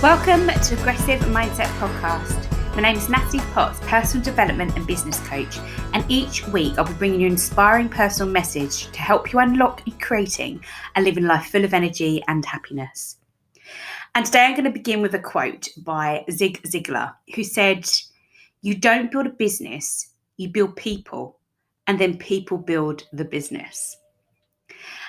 Welcome to Aggressive Mindset Podcast. My name is Natalie Potts, personal development and business coach, and each week I'll be bringing you an inspiring personal message to help you unlock creating a living life full of energy and happiness. And today I'm going to begin with a quote by Zig Ziglar, who said, "You don't build a business, you build people, and then people build the business."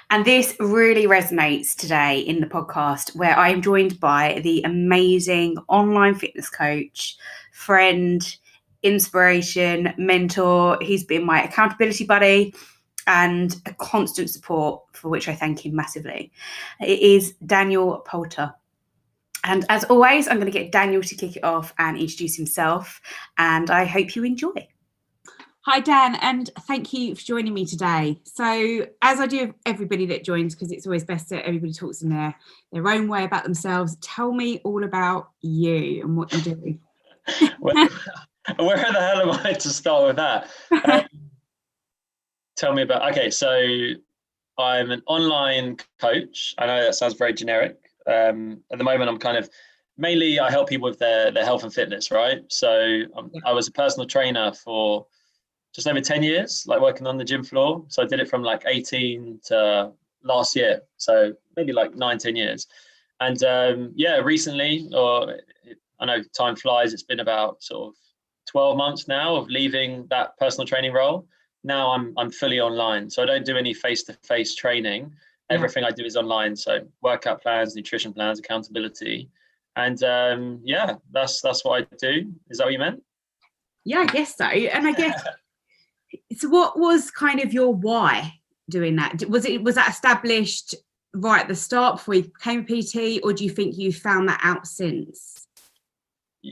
And this really resonates today in the podcast, where I am joined by the amazing online fitness coach, friend, inspiration, mentor. He's been my accountability buddy and a constant support, for which I thank him massively. It is Daniel Poulter. And as always, I'm going to get Daniel to kick it off and introduce himself, and I hope you enjoy. Hi, Dan, and thank you for joining me today. So, as I do with everybody that joins, because it's always best that everybody talks in their own way about themselves, tell me all about you and what you do. Where the hell am I to start with that? Tell me about, okay, so I'm an online coach. I know that sounds very generic. At the moment, I'm kind of, mainly I help people with their health and fitness, right? So I was a personal trainer for just over 10 years, like working on the gym floor. So I did it from like 18 to last year. So maybe like 9-10 years. And recently, or I know time flies, it's been about sort of 12 months now of leaving that personal training role. Now I'm fully online. So I don't do any face-to-face training. Everything I do is online. So workout plans, nutrition plans, accountability. And that's what I do. Is that what you meant? Yeah, I guess so. And I guess, so what was kind of your why doing that? Was that established right at the start before you became a PT, or do you think you found that out since?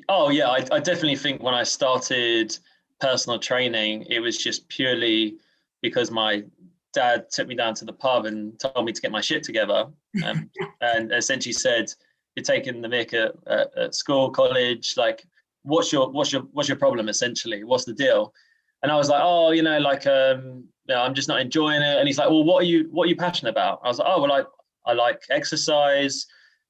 Oh yeah, I definitely think when I started personal training, it was just purely because my dad took me down to the pub and told me to get my shit together, and essentially said, "You're taking the mick at school, college. Like, what's your problem? Essentially, what's the deal?" And I was like, "Oh, I'm just not enjoying it." And he's like, "Well, what are you passionate about?" I was like, "Oh, well, I like exercise.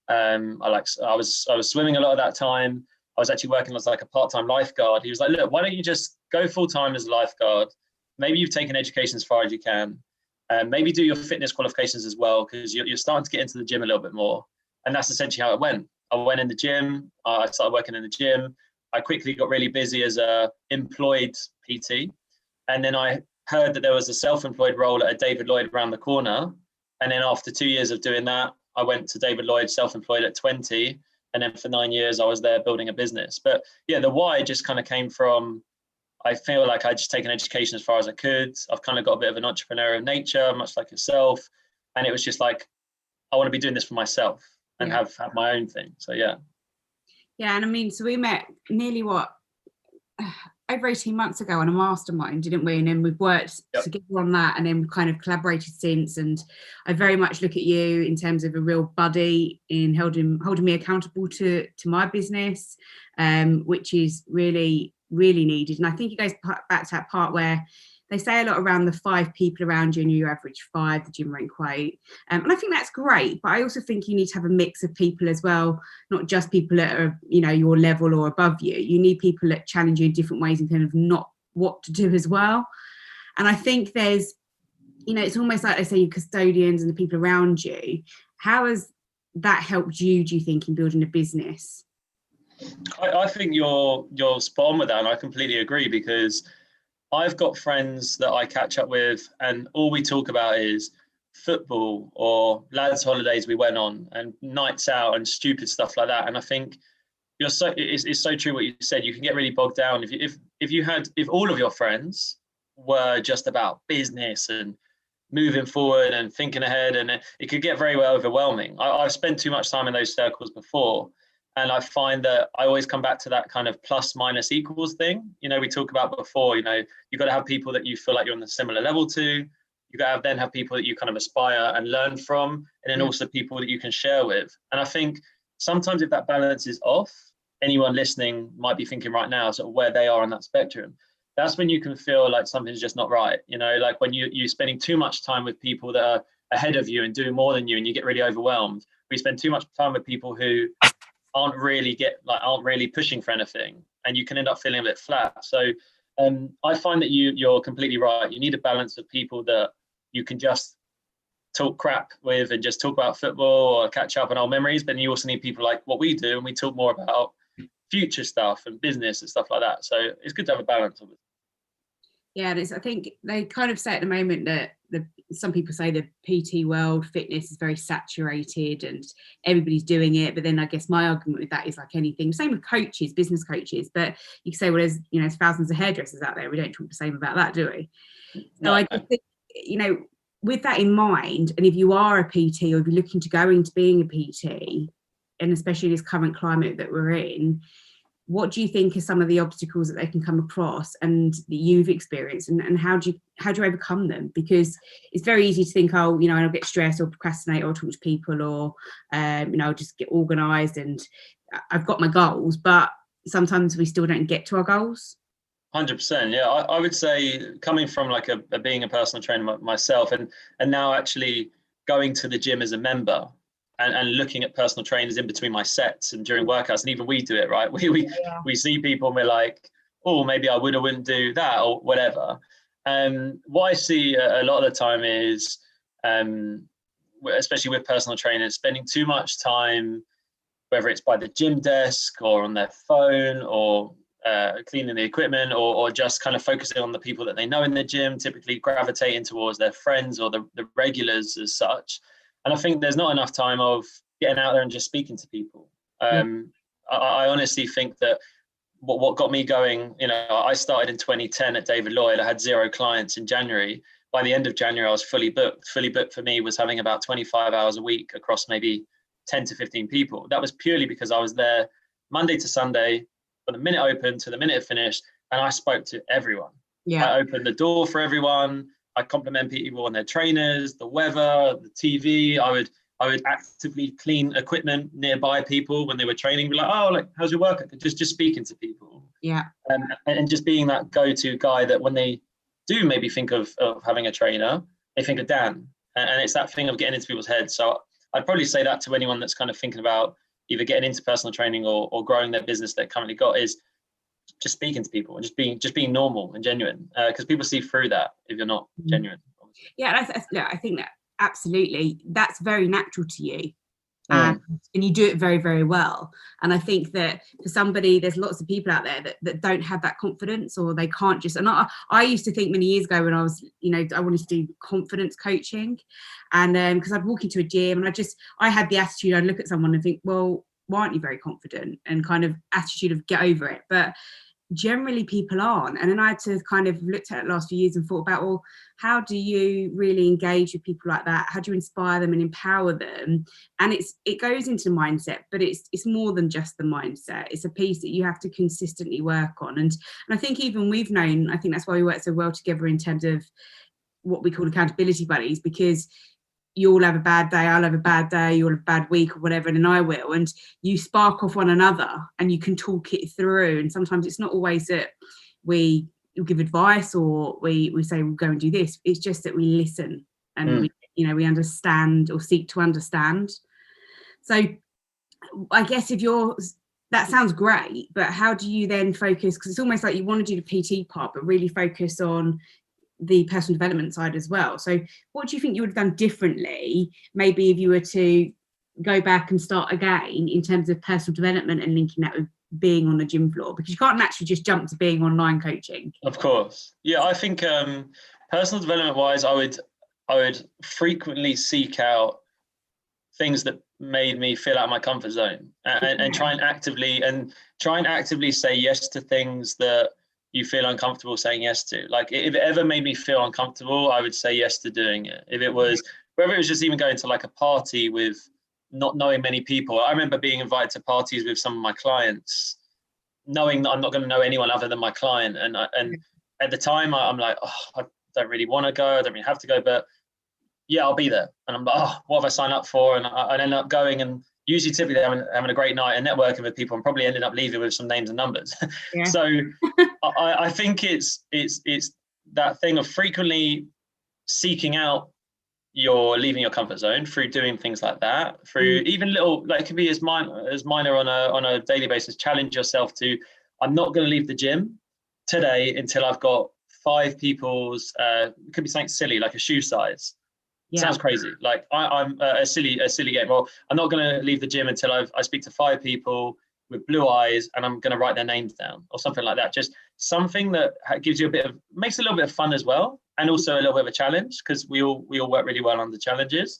I was swimming a lot at that time. I was actually working as like a part-time lifeguard." He was like, "Look, why don't you just go full-time as a lifeguard? Maybe you've taken education as far as you can. Maybe do your fitness qualifications as well, because you're starting to get into the gym a little bit more." And that's essentially how it went. I went in the gym. I started working in the gym. I quickly got really busy as a employed PT. And then I heard that there was a self-employed role at a David Lloyd around the corner. And then after 2 years of doing that, I went to David Lloyd self-employed at 20. And then for 9 years, I was there building a business. But yeah, the why just kind of came from, I feel like I just taken education as far as I could. I've kind of got a bit of an entrepreneurial nature, much like yourself. And it was just like, I want to be doing this for myself and have my own thing. So yeah. Yeah, and I mean, so we met nearly over 18 months ago on a mastermind, didn't we? And then we've worked together on that, and then we've kind of collaborated since. And I very much look at you in terms of a real buddy in holding me accountable to my business, which is really, really needed. And I think it goes back to that part where they say a lot around the 5 people around you, and you average 5, the Jim Rohn quote. And I think that's great, but I also think you need to have a mix of people as well, not just people that are, your level or above you. You need people that challenge you in different ways and kind of not what to do as well. And I think there's, it's almost like they say, your custodians and the people around you. How has that helped you, do you think, in building a business? I think you're spot on with that, and I completely agree, because I've got friends that I catch up with, and all we talk about is football or lads' holidays we went on and nights out and stupid stuff like that. And I think it's so true what you said. You can get really bogged down if all of your friends were just about business and moving forward and thinking ahead, and it could get very overwhelming. I've spent too much time in those circles before. And I find that I always come back to that kind of plus minus equals thing. We talk about before, you've got to have people that you feel like you're on a similar level to. You got to then have people that you kind of aspire and learn from, and then also people that you can share with. And I think sometimes if that balance is off, anyone listening might be thinking right now sort of where they are on that spectrum. That's when you can feel like something's just not right. Like when you're spending too much time with people that are ahead of you and doing more than you, and you get really overwhelmed. We spend too much time with people who aren't really pushing for anything, and you can end up feeling a bit flat. So I find that you're completely right. You need a balance of people that you can just talk crap with and just talk about football or catch up on old memories, but you also need people like what we do, and we talk more about future stuff and business and stuff like that. So it's good to have a balance of it. Yeah, and I think they kind of say at the moment that some people say the PT world, fitness is very saturated and everybody's doing it. But then I guess my argument with that is like anything, same with coaches, business coaches. But you can say, well, there's thousands of hairdressers out there. We don't talk the same about that, do we? No. So I just think, with that in mind, and if you are a PT or if you're looking to go into being a PT, and especially this current climate that we're in, what do you think are some of the obstacles that they can come across and that you've experienced, and how do you overcome them? Because it's very easy to think, I'll get stressed or procrastinate or talk to people or I'll just get organized and I've got my goals, but sometimes we still don't get to our goals. 100%. Yeah, I would say, coming from like being a personal trainer myself, and now actually going to the gym as a member, and looking at personal trainers in between my sets and during workouts, and even we do it, right? We see people and we're like, oh, maybe I would or wouldn't do that or whatever. What I see a lot of the time is, especially with personal trainers, spending too much time, whether it's by the gym desk or on their phone or cleaning the equipment, or just kind of focusing on the people that they know in the gym, typically gravitating towards their friends or the regulars as such. And I think there's not enough time of getting out there and just speaking to people. I honestly think that what got me going, I started in 2010 at David Lloyd. I had 0 clients in January. By the end of January, I was fully booked. Fully booked for me was having about 25 hours a week across maybe 10 to 15 people. That was purely because I was there Monday to Sunday, from the minute open to the minute it finished, and I spoke to everyone. Yeah. I opened the door for everyone. I compliment people on their trainers, the weather, the TV. I would actively clean equipment nearby people when they were training. Be like, oh, like, how's your workout? Just speaking to people. Yeah. And just being that go-to guy that when they do maybe think of having a trainer, they think of Dan. And it's that thing of getting into people's heads. So I'd probably say that to anyone that's kind of thinking about either getting into personal training or growing their business they've currently got, is just speaking to people and just being normal and genuine, because people see through that if you're not genuine. Yeah, I think that absolutely, that's very natural to you, and you do it very, very well. And I think that for somebody, there's lots of people out there that don't have that confidence, or they can't just. And I used to think many years ago when I was, I wanted to do confidence coaching, and because I'd walk into a gym and I had the attitude, I'd look at someone and think, well, why aren't you very confident, and kind of attitude of get over it. But generally people aren't. And then I had to kind of looked at it last few years and thought about, well, how do you really engage with people like that? How do you inspire them and empower them? And it goes into mindset, but it's more than just the mindset. It's a piece that you have to consistently work on. And I think even we've known, I think that's why we work so well together in terms of what we call accountability buddies, because you'll have a bad day, I'll have a bad day, you'll have a bad week or whatever, and then I will. And you spark off one another and you can talk it through. And sometimes it's not always that we give advice or we say we'll go and do this. It's just that we listen and we understand or seek to understand. So I guess that sounds great, but how do you then focus? Because it's almost like you want to do the PT part, but really focus on the personal development side as well. So what do you think you would have done differently, maybe if you were to go back and start again in terms of personal development and linking that with being on the gym floor? Because you can't naturally just jump to being online coaching. Of course. Yeah, I think personal development wise, I would frequently seek out things that made me feel out of my comfort zone, and try and actively say yes to things that you feel uncomfortable saying yes to. Like, if it ever made me feel uncomfortable, I would say yes to doing it. If it was, whether it was just even going to like a party with not knowing many people. I remember being invited to parties with some of my clients, knowing that I'm not going to know anyone other than my client. And at the time I'm like, oh, I don't really want to go. I don't really have to go, but yeah, I'll be there. And I'm like, oh, what have I signed up for? And I end up going, and usually typically having a great night and networking with people, and probably ended up leaving with some names and numbers. Yeah. So I think it's that thing of frequently seeking out you're leaving your comfort zone through doing things like that, through even little, like it could be as minor on a daily basis. Challenge yourself to, I'm not going to leave the gym today until I've got 5 people's, it could be something silly like a shoe size. Sounds crazy. Like I'm a silly game. Well, I'm not going to leave the gym until I speak to 5 people with blue eyes and I'm going to write their names down or something like that. Just something that gives you makes a little bit of fun as well. And also a little bit of a challenge, because we all work really well under challenges.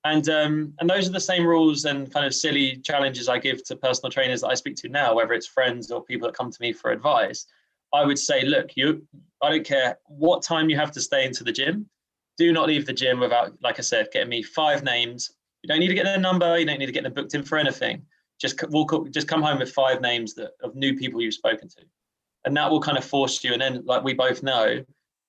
And those are the same rules and kind of silly challenges I give to personal trainers that I speak to now, whether it's friends or people that come to me for advice. I would say, look, I don't care what time you have to stay into the gym. Do not leave the gym without, like I said, getting me 5 names. You don't need to get their number. You don't need to get them booked in for anything. Just come home with 5 names of new people you've spoken to. And that will kind of force you. And then, like we both know,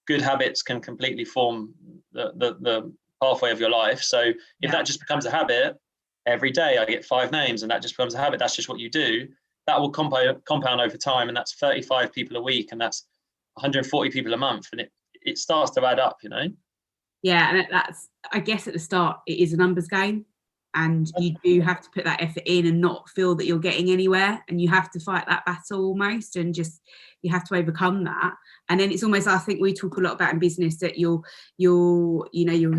good habits can completely form the pathway of your life. So if that just becomes a habit, every day I get 5 names and that just becomes a habit, that's just what you do, that will compound over time. And that's 35 people a week, and that's 140 people a month. And it starts to add up, you know? Yeah, and that's, I guess at the start, it is a numbers game. And you do have to put that effort in and not feel that you're getting anywhere, and you have to fight that battle almost, and just you have to overcome that. And then it's almost, I think we talk a lot about in business that you'll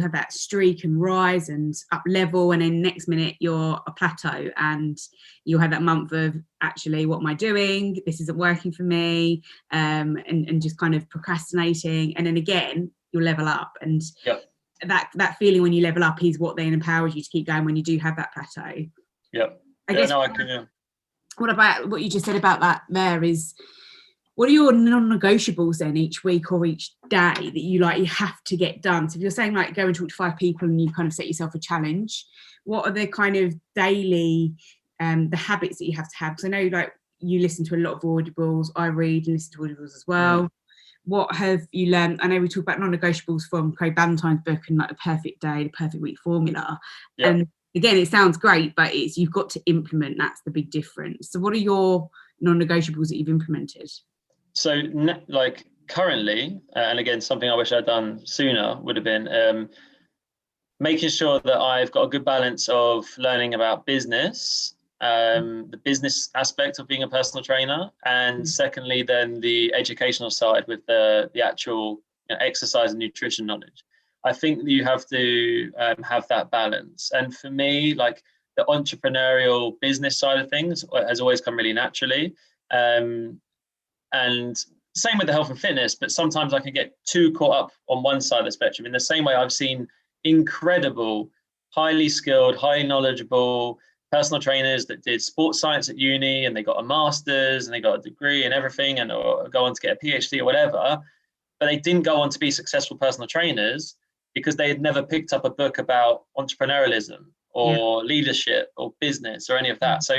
have that streak and rise and up level, and then next minute you're a plateau, and you'll have that month of, actually, what am I doing? This isn't working for me, and just kind of procrastinating, and then again you'll level up. And that feeling when you level up is what then empowers you to keep going when you do have that plateau. What about what you just said about that there is, what are your non-negotiables then each week or each day that you have to get done? So if you're saying like go and talk to 5 people and you kind of set yourself a challenge, what are the kind of daily the habits that you have to have? Because I know like you listen to a lot of audibles, I read and listen to audibles as well. What have you learned? I know we talk about non-negotiables from Craig Ballantyne's book and like the perfect day, the perfect week formula. And again, it sounds great, but you've got to implement. That's the big difference. So what are your non-negotiables that you've implemented? So like currently, and again, something I wish I'd done sooner would have been making sure that I've got a good balance of learning about business, the business aspect of being a personal trainer, and secondly, then the educational side with the actual exercise and nutrition knowledge. I think you have to have that balance. And for me, like the entrepreneurial business side of things has always come really naturally. And same with the health and fitness, but sometimes I can get too caught up on one side of the spectrum. In the same way, I've seen incredible, highly skilled, highly knowledgeable personal trainers that did sports science at uni and they got a master's and they got a degree and everything, and or go on to get a PhD or whatever, but they didn't go on to be successful personal trainers because they had never picked up a book about entrepreneurialism or leadership or business or any of that. So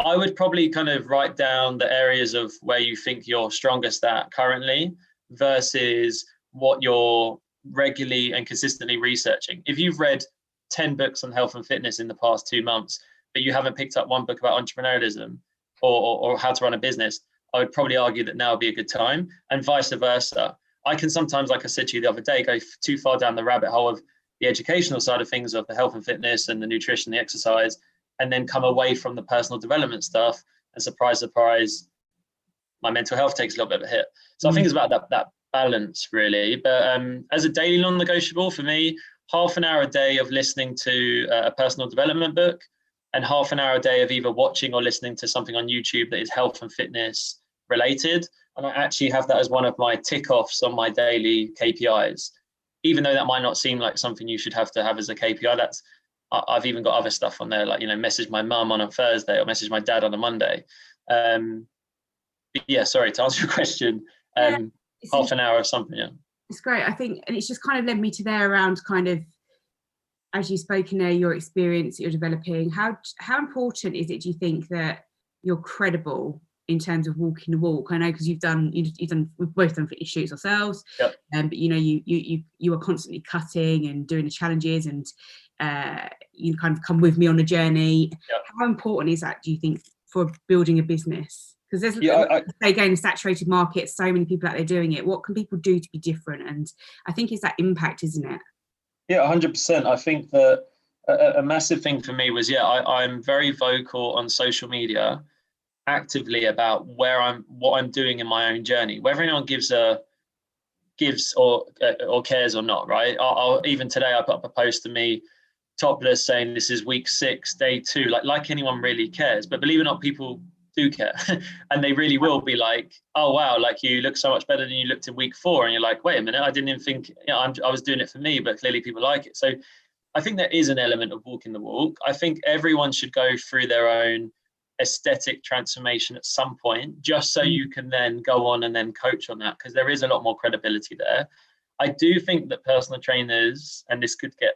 I would probably kind of write down the areas of where you think you're strongest at currently versus what you're regularly and consistently researching. If you've read 10 books on health and fitness in the past 2 months, but you haven't picked up one book about entrepreneurialism or how to run a business, I would probably argue that now would be a good time, and vice versa. I can sometimes, like I said to you the other day, go too far down the rabbit hole of the educational side of things, of the health and fitness and the nutrition, the exercise, and then come away from the personal development stuff, and surprise, surprise, my mental health takes a little bit of a hit. So I think it's about that balance really. But as a daily non-negotiable for me, half an hour a day of listening to a personal development book, and half an hour a day of either watching or listening to something on YouTube that is health and fitness related. And I actually have that as one of my tick-offs on my daily KPIs, even though that might not seem like something you should have to have as a KPI. I've even got other stuff on there, like, message my mum on a Thursday or message my dad on a Monday. But yeah, sorry, to answer your question, half an hour of something, It's great, I think, and it's just kind of led me to there around kind of, as you've spoken there, your experience that you're developing. How important is it, do you think, that you're credible in terms of walking the walk? I know because we've both done fitness shoots ourselves, but you are constantly cutting and doing the challenges, and you kind of come with me on a journey. How important is that, do you think, for building a business? Because there's again a saturated market, so many people out there doing it. What can people do to be different? And I think it's that impact, isn't it? Yeah, 100%. I think that a massive thing for me was, I'm very vocal on social media actively about what I'm doing in my own journey, whether anyone gives or cares or not, right? I'll even today I put up a post to me topless saying this is week 6, day 2, like anyone really cares. But believe it or not, people do care. And they really will be like, oh wow, like you look so much better than you looked in week 4. And you're like, wait a minute, I didn't even think, I was doing it for me, but clearly people like it. So I think there is an element of walking the walk. I think everyone should go through their own aesthetic transformation at some point, just so you can then go on and then coach on that, because there is a lot more credibility there. I do think that personal trainers, and this could get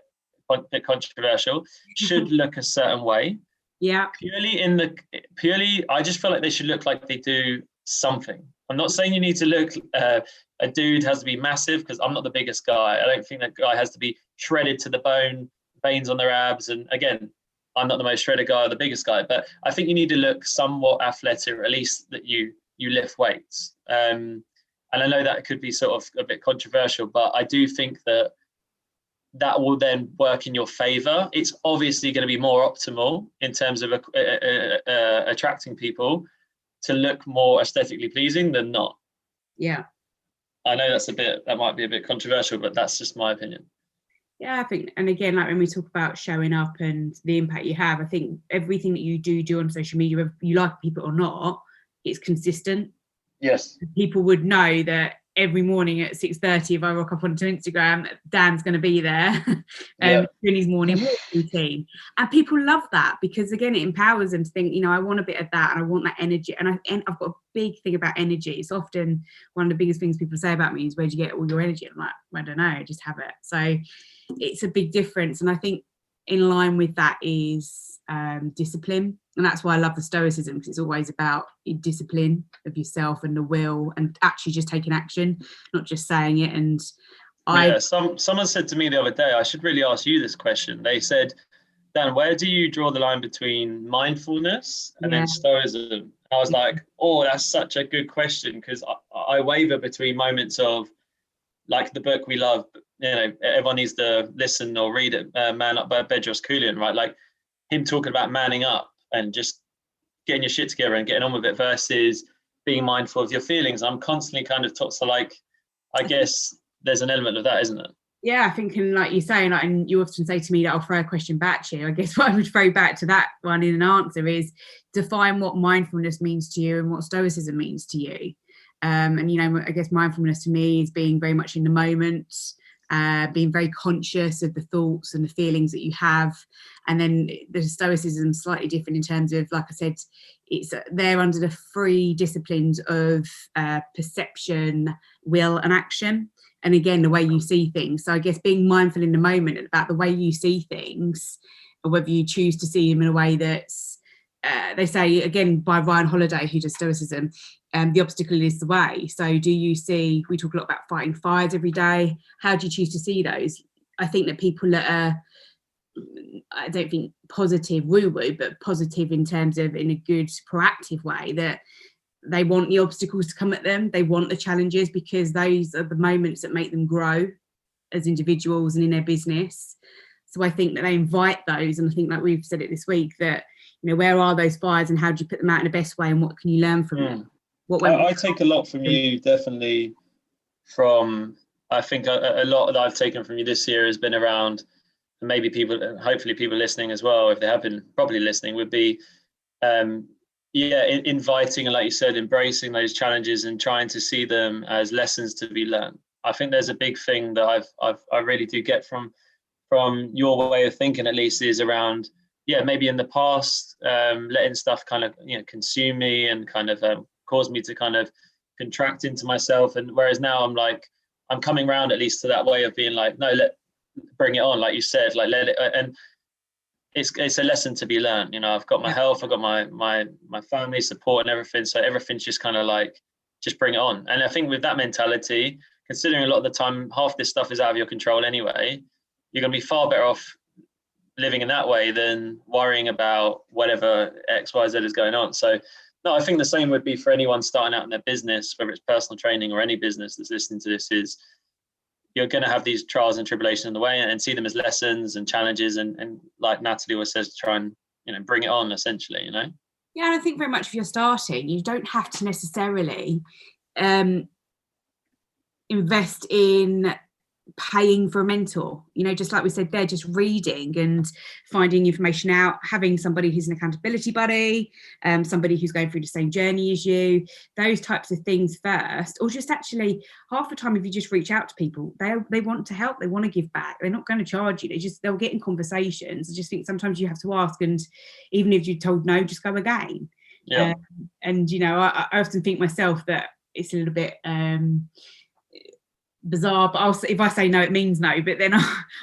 a bit controversial, should look a certain way. Yeah. Purely, I just feel like they should look like they do something. I'm not saying you need to look, a dude has to be massive, because I'm not the biggest guy. I don't think that guy has to be shredded to the bone, veins on their abs. And again, I'm not the most shredded guy or the biggest guy, but I think you need to look somewhat athletic, or at least that you lift weights. And I know that could be sort of a bit controversial, but I do think that will then work in your favor. It's obviously going to be more optimal in terms of attracting people to look more aesthetically pleasing than not. Yeah. I know that might be a bit controversial, but that's just my opinion. Yeah, I think, and again, like when we talk about showing up and the impact you have, I think everything that you do on social media, whether you like people or not, it's consistent. Yes. People would know that every morning at 6:30, if I rock up onto Instagram, Dan's going to be there doing his morning walk routine. And people love that, because again, it empowers them to think, I want a bit of that, and I want that energy. And I've got a big thing about energy. It's often one of the biggest things people say about me is, where do you get all your energy? I'm like, I don't know, I just have it. So it's a big difference. And I think in line with that is discipline. And that's why I love the Stoicism, because it's always about discipline of yourself and the will, and actually just taking action, not just saying it. And someone said to me the other day, I should really ask you this question. They said, Dan, where do you draw the line between mindfulness and then Stoicism? I was like, oh, that's such a good question, because I waver between moments of, like the book we love, everyone needs to listen or read it, Man Up by Bedros Koulian, right? Like him talking about manning up and just getting your shit together and getting on with it, versus being mindful of your feelings. I'm constantly kind of taught, so like, I guess there's an element of that, isn't it? Yeah, I think, and like you say, and you often say to me that I'll throw a question back to you. I guess what I would throw back to that one in an answer is define what mindfulness means to you and what Stoicism means to you. And, I guess mindfulness to me is being very much in the moment, being very conscious of the thoughts and the feelings that you have. And then the Stoicism is slightly different in terms of, like I said, it's they're under the 3 disciplines of perception, will, and action. And again, the way you see things. So I guess being mindful in the moment about the way you see things, or whether you choose to see them in a way that's, they say, again, by Ryan Holiday, who does Stoicism, the obstacle is the way. So do you see, we talk a lot about fighting fires every day. How do you choose to see those? I think that people that are, I don't think positive woo-woo, but positive in terms of in a good proactive way, that they want the obstacles to come at them. They want the challenges, because those are the moments that make them grow as individuals and in their business. So I think that they invite those. And I think, like we've said it this week, that, where are those fires and how do you put them out in the best way, and what can you learn from them? I take a lot from you, definitely from, I think a lot that I've taken from you this year has been around, maybe hopefully people listening as well, if they have been properly listening, would be, inviting, and like you said, embracing those challenges and trying to see them as lessons to be learned. I think there's a big thing that I really do get from your way of thinking, at least, is around, maybe in the past, letting stuff kind of, consume me and kind of cause me to kind of contract into myself. And whereas now I'm coming around at least to that way of being like, no, bring it on, like you said, like let it, and it's a lesson to be learned. I've got my health, I've got my family support and everything, so everything's just kind of like, just bring it on. And I think with that mentality, considering a lot of the time half this stuff is out of your control anyway, you're going to be far better off living in that way than worrying about whatever XYZ is going on. So no, I think the same would be for anyone starting out in their business, whether it's personal training or any business that's listening to this, is you're going to have these trials and tribulations in the way, and see them as lessons and challenges, and like Natalie always says, try and bring it on, essentially. Yeah, and I think very much if you're starting, you don't have to necessarily invest in paying for a mentor. Just like we said there, just reading and finding information out, having somebody who's an accountability buddy, somebody who's going through the same journey as you, those types of things first. Or just actually, half the time, if you just reach out to people, they want to help, they want to give back, they're not going to charge you, they'll get in conversations. I just think sometimes you have to ask, and even if you're told no, just go again. Yeah. And I often think myself that it's a little bit bizarre, but if I say no, it means no, but then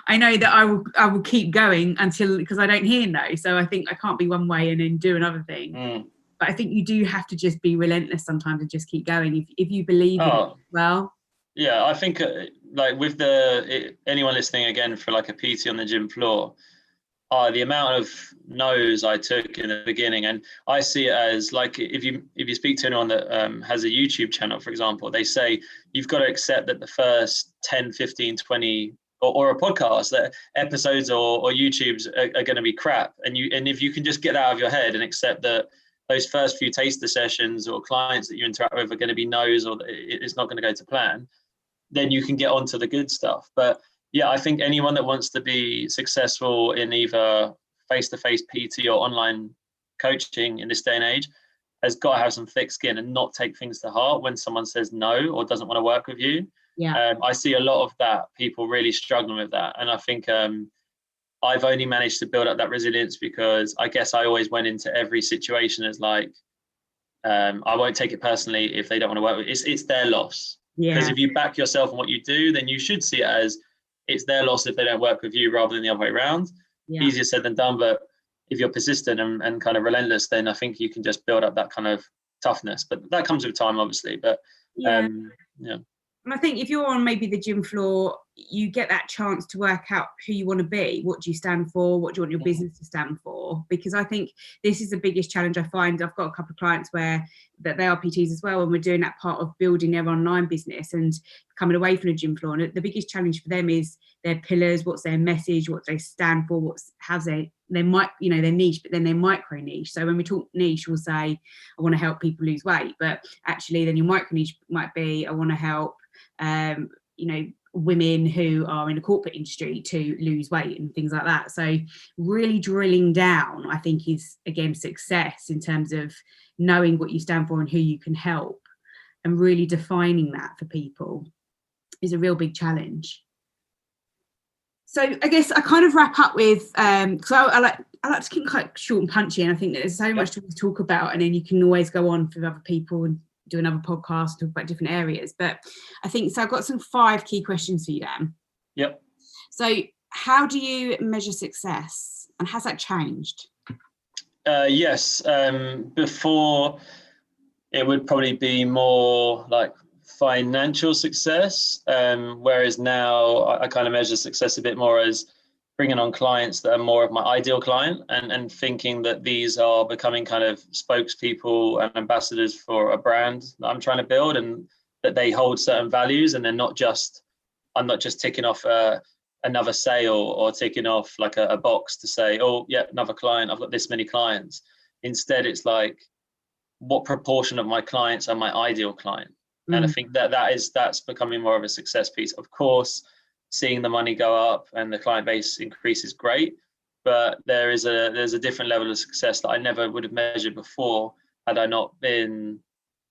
I know that I will keep going because I don't hear no. So I think I can't be one way and then do another thing. But I think you do have to just be relentless sometimes and just keep going if you believe in it well. Yeah, I think like with anyone listening again for like a PT on the gym floor, the amount of no's I took in the beginning, and I see it as like if you speak to anyone that has a YouTube channel, for example, they say you've got to accept that the first 10, 15, 20 or a podcast, that episodes or YouTubes are going to be crap, and if you can just get out of your head and accept that those first few taster sessions or clients that you interact with are going to be no's, or it's not going to go to plan, then you can get on to the good stuff. But yeah, I think anyone that wants to be successful in either face-to-face PT or online coaching in this day and age has got to have some thick skin and not take things to heart when someone says no or doesn't want to work with you. Yeah. I see a lot of that, people really struggling with that. And I think I've only managed to build up that resilience because I guess I always went into every situation as like, I won't take it personally if they don't want to work with it's their loss. Because if you back yourself on what you do, then you should see it as it's their loss if they don't work with you rather than the other way around. Easier said than done, but if you're persistent and kind of relentless, then I think you can just build up that kind of toughness. But that comes with time, obviously. But And I think if you're on maybe the gym floor, you get that chance to work out who you want to be. What do you stand for? What do you want your business to stand for? Because I think this is the biggest challenge I find. I've got a couple of clients that they are PTs as well, and we're doing that part of building their online business and coming away from the gym floor. And the biggest challenge for them is their pillars, what's their message, what they stand for, their niche, but then their micro niche. So when we talk niche, we'll say, I want to help people lose weight, but actually then your micro niche might be, I want to help women who are in the corporate industry to lose weight and things like that. So really drilling down, I think, is again success in terms of knowing what you stand for and who you can help, and really defining that for people is a real big challenge. So I guess I kind of wrap up with because I like to keep quite short and punchy, and I think that there's so much to talk about, and then you can always go on with other people and do another podcast, talk about different areas. But I think so I've got some 5 key questions for you, Dan. Yep. So how do you measure success, and has that changed? Yes. Before it would probably be more like financial success, whereas now I kind of measure success a bit more as bringing on clients that are more of my ideal client, and thinking that these are becoming kind of spokespeople and ambassadors for a brand that I'm trying to build, and that they hold certain values, and I'm not just ticking off another sale or ticking off like a box to say, oh yeah, another client, I've got this many clients. Instead, it's like, what proportion of my clients are my ideal client? And I think that's becoming more of a success piece. Of course, seeing the money go up and the client base increase is great, but there's a different level of success that I never would have measured before had I not been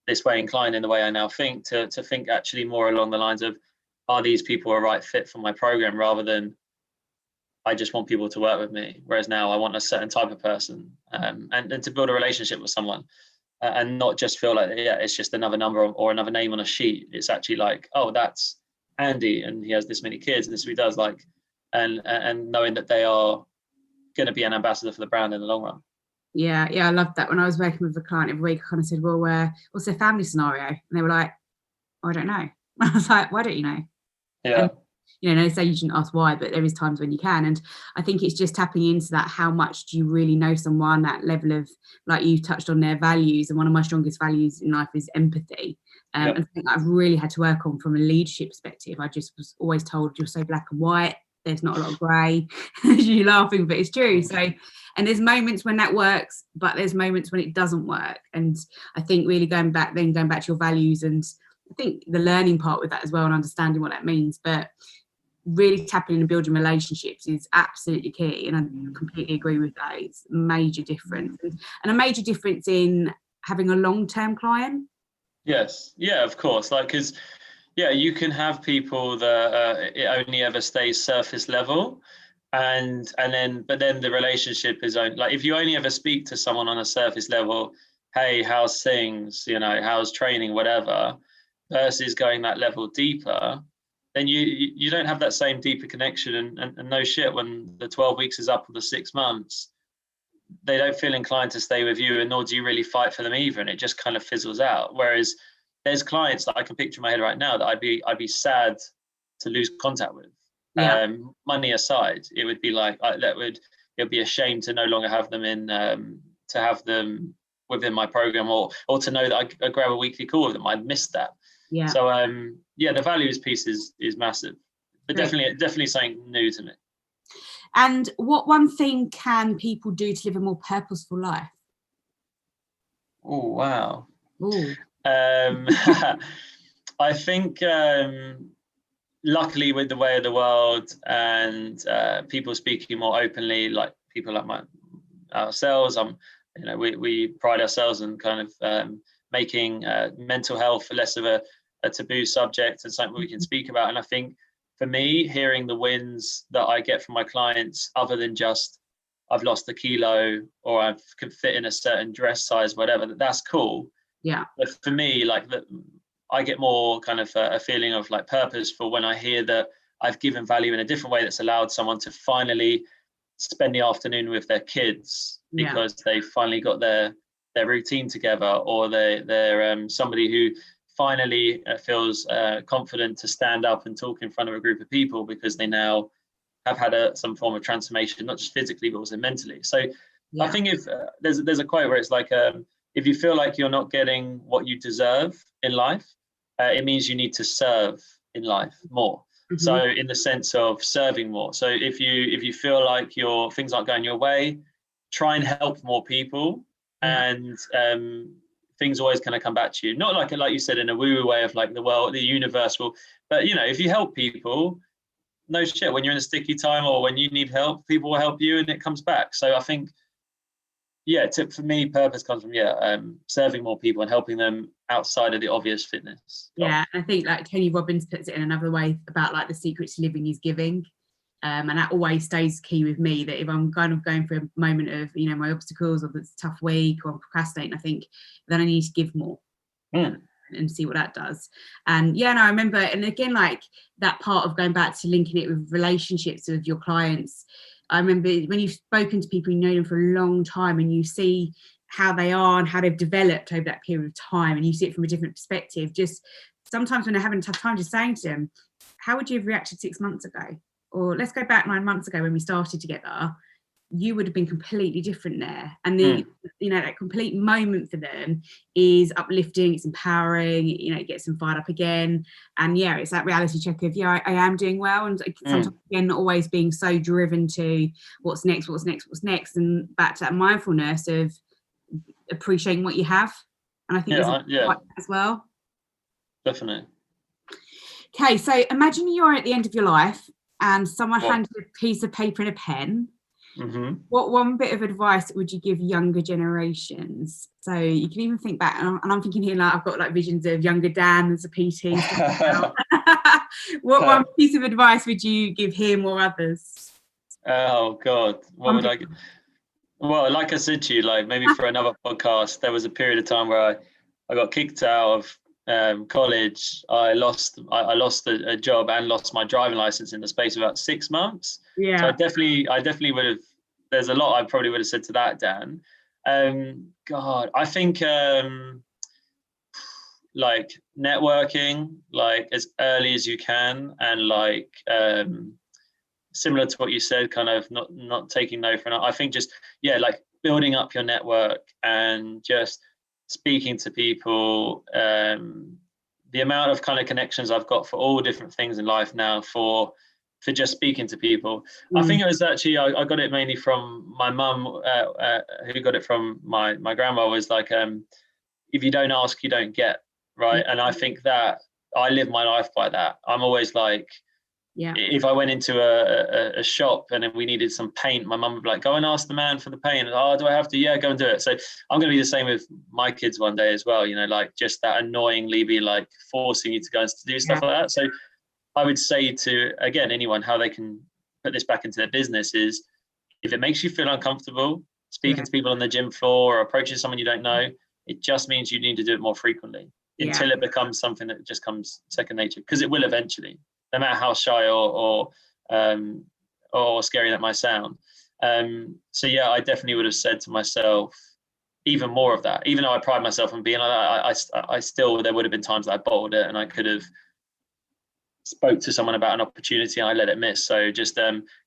this way inclined in the way I now think, to think actually more along the lines of, are these people a right fit for my program, rather than I just want people to work with me, whereas now I want a certain type of person, and to build a relationship with someone, and not just feel like it's just another number or another name on a sheet. It's actually like, oh, that's Andy and he has this many kids and this is what he does, like, and knowing that they are going to be an ambassador for the brand in the long run. Yeah, I loved that. When I was working with a client every week, I kind of said, well, what's their family scenario? And they were like, oh, I don't know. I was like, why don't you know? Yeah. And, they say you shouldn't ask why, but there is times when you can. And I think it's just tapping into that. How much do you really know someone? That level of, like you touched on, their values. And one of my strongest values in life is empathy. And something that I've really had to work on from a leadership perspective. I just was always told, you're so black and white, there's not a lot of grey. You're laughing, but it's true. So, and there's moments when that works, but there's moments when it doesn't work. And I think really going back to your values, and I think the learning part with that as well, and understanding what that means, but really tapping in and building relationships is absolutely key. And I completely agree with that. It's a major difference, and a major difference in having a long-term client. Yes, yeah, of course. Like, because you can have people that it only ever stays surface level, but then the relationship is only, like, if you only ever speak to someone on a surface level, hey, how's things, how's training, whatever, versus going that level deeper, then you don't have that same deeper connection, and no shit, when the 12 weeks is up or the 6 months, they don't feel inclined to stay with you, and nor do you really fight for them either, and it just kind of fizzles out. Whereas there's clients that I can picture in my head right now that I'd be sad to lose contact with. Money aside, it would be like it would be a shame to no longer have them to have them within my program, or to know that I grab a weekly call with them. I'd missed that. Yeah. So the values piece is massive, but definitely something new to me. And what one thing can people do to live a more purposeful life? Oh, wow. Ooh. I think luckily with the way of the world, and people speaking more openly, like people like ourselves, we pride ourselves in kind of making mental health less of a taboo subject and something we can speak about. And I think for me, hearing the wins that I get from my clients, other than just I've lost a kilo or I can fit in a certain dress size, whatever, that's cool. Yeah. But for me, like, I get more kind of a feeling of like purpose for when I hear that I've given value in a different way that's allowed someone to finally spend the afternoon with their kids because they finally got their routine together, or they're somebody who finally feels confident to stand up and talk in front of a group of people because they now have had some form of transformation, not just physically but also mentally. So I think if there's a quote where it's like, if you feel like you're not getting what you deserve in life, it means you need to serve in life more. Mm-hmm. So in the sense of serving more. So if you feel like things aren't going your way, try and help more people, and things always kind of come back to you. Not like you said in a woo-woo way of like the world, the universe will, but if you help people, no shit, when you're in a sticky time or when you need help, people will help you and it comes back. So I think, for me, purpose comes from serving more people and helping them outside of the obvious fitness. Yeah, I think like Tony Robbins puts it in another way about like the secret to living is giving. And that always stays key with me, that if I'm kind of going through a moment of, my obstacles, or it's a tough week, or I'm procrastinating, I think then I need to give more and see what that does. And I remember, and again, like that part of going back to linking it with relationships with your clients. I remember when you've spoken to people, you know them for a long time, and you see how they are and how they've developed over that period of time, and you see it from a different perspective. Just sometimes when they're having a tough time, just saying to them, how would you have reacted 6 months ago? Or let's go back 9 months ago when we started together, you would have been completely different there. And that complete moment for them is uplifting, it's empowering, it gets them fired up again. And it's that reality check of, I am doing well. And sometimes again, not always being so driven to what's next, and back to that mindfulness of appreciating what you have. And I think there's as well. Definitely. Okay, so imagine you're at the end of your life and someone handed you a piece of paper and a pen. Mm-hmm. What one bit of advice would you give younger generations? So you can even think back, and I'm thinking here, like I've got like visions of younger Dan as a PT. What one piece of advice would you give him or others? Oh God, what would I give? Well, like I said to you, like maybe for another podcast, there was a period of time where I got kicked out of college. I lost a job and lost my driving license in the space of about 6 months. Yeah. So I definitely would have. There's a lot I probably would have said to that, Dan. God, I think like networking, like as early as you can, and like similar to what you said, kind of not taking no for an. I think just like building up your network and just speaking to people, the amount of kind of connections I've got for all different things in life now for just speaking to people. I think it was actually, I got it mainly from my mum, who got it from my grandma, was like, if you don't ask, you don't get, right? And I think that I live my life by that. I'm always like, if I went into a shop and we needed some paint, my mum would be like, go and ask the man for the paint. Oh, do I have to? Yeah, go and do it. So I'm going to be the same with my kids one day as well, you know, like just that annoyingly be like forcing you to go and do stuff like that. So I would say to, again, anyone, how they can put this back into their business is, if it makes you feel uncomfortable speaking to people on the gym floor or approaching someone you don't know, it just means you need to do it more frequently until it becomes something that just comes second nature, because it will eventually, no matter how shy or scary that might sound. So yeah, I definitely would have said to myself even more of that, even though I pride myself on being like that. I still, there would have been times that I bottled it and I could have spoke to someone about an opportunity and I let it miss. So just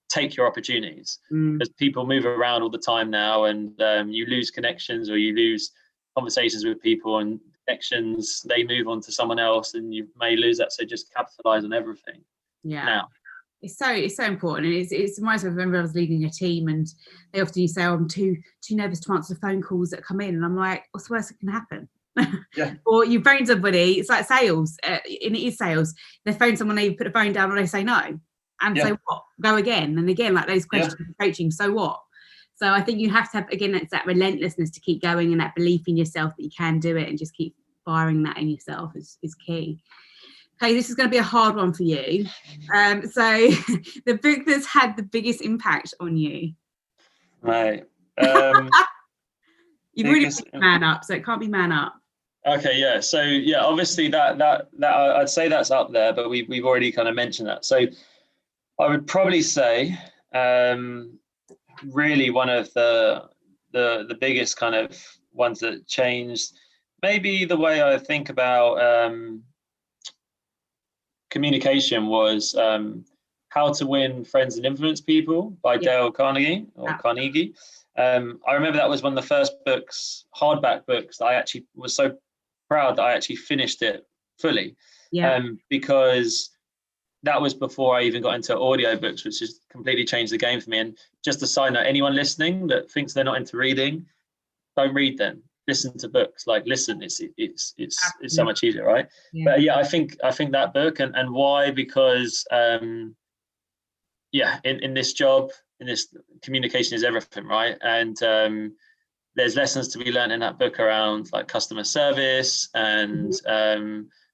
take your opportunities, because people move around all the time now, and you lose connections or you lose conversations with people, and connections, they move on to someone else and you may lose that. So just capitalize on everything now. It's so important. And it's reminds me of, remember I was leading a team and they often you say, oh, I'm too nervous to answer the phone calls that come in, and I'm like, what's the worst that can happen? Or you phone somebody, it's like sales, and it is sales. They phone someone, they put the phone down and they say no, and so what? Go again and again, like those questions of coaching. So what? So I think you have to have, again, it's that relentlessness to keep going, and that belief in yourself that you can do it, and just keep firing that in yourself is key. Okay, this is going to be a hard one for you. So the book that's had the biggest impact on you. Right. You've really picked Man Up, so it can't be Man Up. Okay, yeah. So yeah, obviously that I'd say that's up there, but we've already kind of mentioned that. So I would probably say really one of the biggest kind of ones that changed maybe the way I think about communication was How to Win Friends and Influence People by Dale Carnegie Carnegie. I remember that was one of the first books, hardback books, that I actually was so proud that I actually finished it fully, because that was before I even got into audiobooks, which has completely changed the game for me. And just a side note, anyone listening that thinks they're not into reading, don't read them. Listen to books. Like, listen, it's so much easier, right? But yeah, I think that book, and why? Because in this job, in this, communication is everything, right? And there's lessons to be learned in that book around like customer service and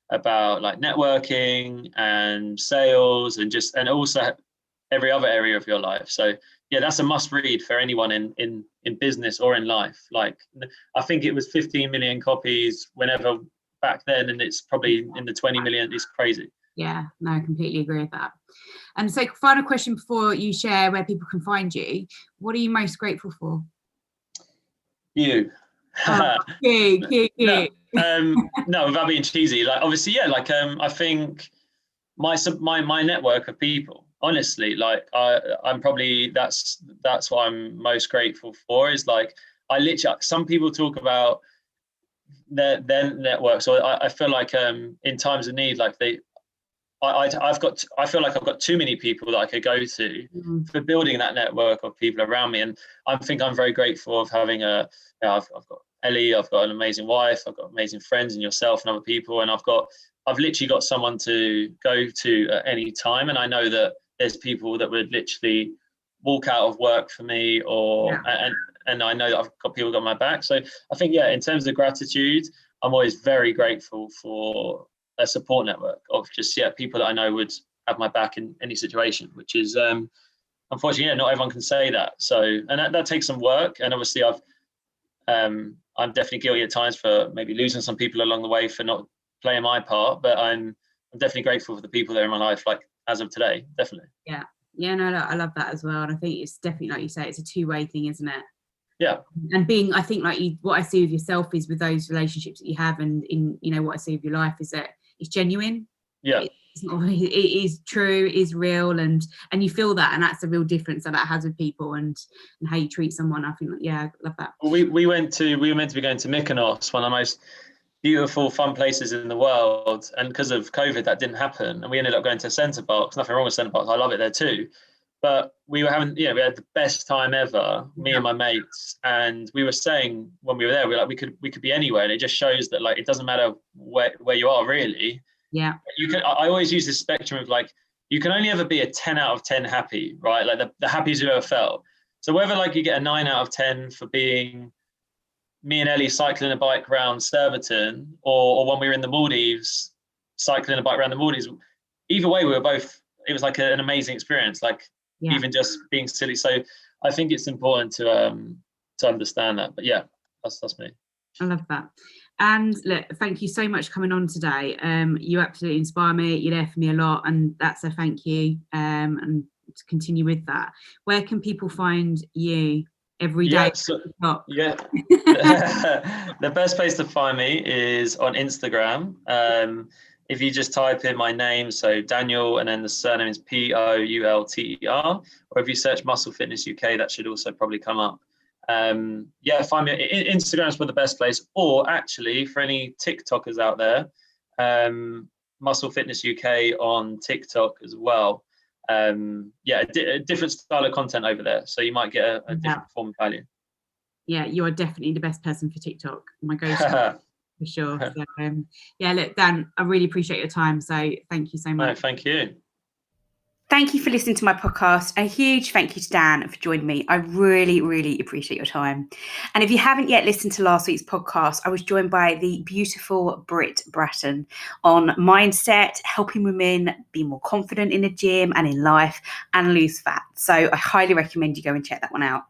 about like networking and sales, and also every other area of your life. So yeah, that's a must read for anyone in business or in life. Like, I think it was 15 million copies whenever back then, and it's probably in the 20 million. It's crazy. Yeah, no, I completely agree with that. And so, final question before you share where people can find you. What are you most grateful for? You. No, without being cheesy, like obviously, I think my network of people, honestly, like I'm probably that's what I'm most grateful for, is like I literally, some people talk about their network, so I feel like in times of need, like I feel like I've got too many people that I could go to for building that network of people around me. And I think I'm very grateful of having I've got Ellie, I've got an amazing wife, I've got amazing friends, and yourself and other people, and I've literally got someone to go to at any time. And I know that there's people that would literally walk out of work for me, and I know that I've got people got my back. So I think, in terms of gratitude, I'm always very grateful for a support network of just people that I know would have my back in any situation, which is unfortunately not everyone can say that. So, and that takes some work, and obviously I'm definitely guilty at times for maybe losing some people along the way for not playing my part, but I'm definitely grateful for the people that are in my life, like as of today, definitely. No, I love that as well. And I think it's definitely, like you say, it's a two-way thing, isn't it? Yeah. And being, I think, like what I see with yourself is with those relationships that you have, and in, what I see with your life is that it's genuine. Yeah. It is true, it is real, and you feel that, and that's the real difference that has with people, and how you treat someone. I think, I love that. Well, we were meant to be going to Mykonos, one of the most beautiful, fun places in the world. And because of COVID, that didn't happen. And we ended up going to Centre Parks. Nothing wrong with Centre Parks. I love it there too. But we were having, we had the best time ever, me and my mates. And we were saying when we were there, we could be anywhere. And it just shows that like, it doesn't matter where you are really. Yeah. I always use this spectrum of like, you can only ever be a 10 out of 10 happy, right? Like the happiest you've ever felt. So whether like you get a 9 out of 10 for being me and Ellie cycling a bike around Surbiton, or when we were in the Maldives, cycling a bike around the Maldives, either way, it was like an amazing experience, like even just being silly. So I think it's important to understand that. But yeah, that's me. I love that. And look, thank you so much for coming on today. You absolutely inspire me. You're there for me a lot, and that's a thank you. And to continue with that, where can people find you every day? The best place to find me is on Instagram. If you just type in my name, so Daniel, and then the surname is Poulter, or if you search Muscle Fitness UK, that should also probably come up. Find me. Instagram is for the best place, or actually for any TikTokers out there, Muscle Fitness UK on TikTok as well. A different style of content over there, so you might get a different form of value. Yeah, you are definitely the best person for TikTok. My go-to for sure. So, look, Dan, I really appreciate your time. So thank you so much. No, thank you. Thank you for listening to my podcast. A huge thank you to Dan for joining me. I really, really appreciate your time. And if you haven't yet listened to last week's podcast, I was joined by the beautiful Britt Bratton on mindset, helping women be more confident in the gym and in life and lose fat. So I highly recommend you go and check that one out.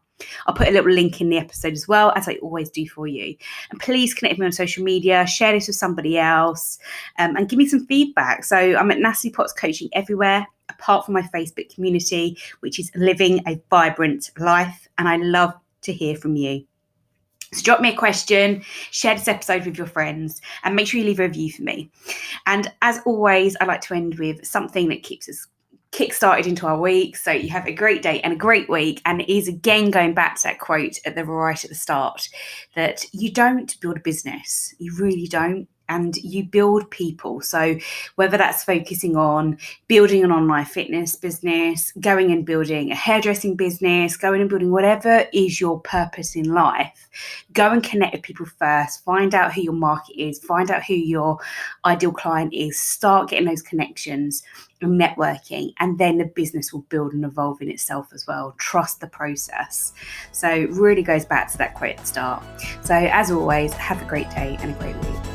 I'll put a little link in the episode as well, as I always do for you. And please connect with me on social media, share this with somebody else, and give me some feedback. So I'm at Natalie Potts Coaching everywhere, apart from my Facebook community, which is Living a Vibrant Life. And I love to hear from you. So drop me a question, share this episode with your friends, and make sure you leave a review for me. And as always, I like to end with something that keeps us kick-started into our week. So you have a great day and a great week. And it is again going back to that quote at the start, that you don't build a business. You really don't. And you build people. So whether that's focusing on building an online fitness business, going and building a hairdressing business, going and building whatever is your purpose in life, go and connect with people first, find out who your market is, find out who your ideal client is, start getting those connections and networking, and then the business will build and evolve in itself as well. Trust the process. So it really goes back to that quote at the start. So as always, have a great day and a great week.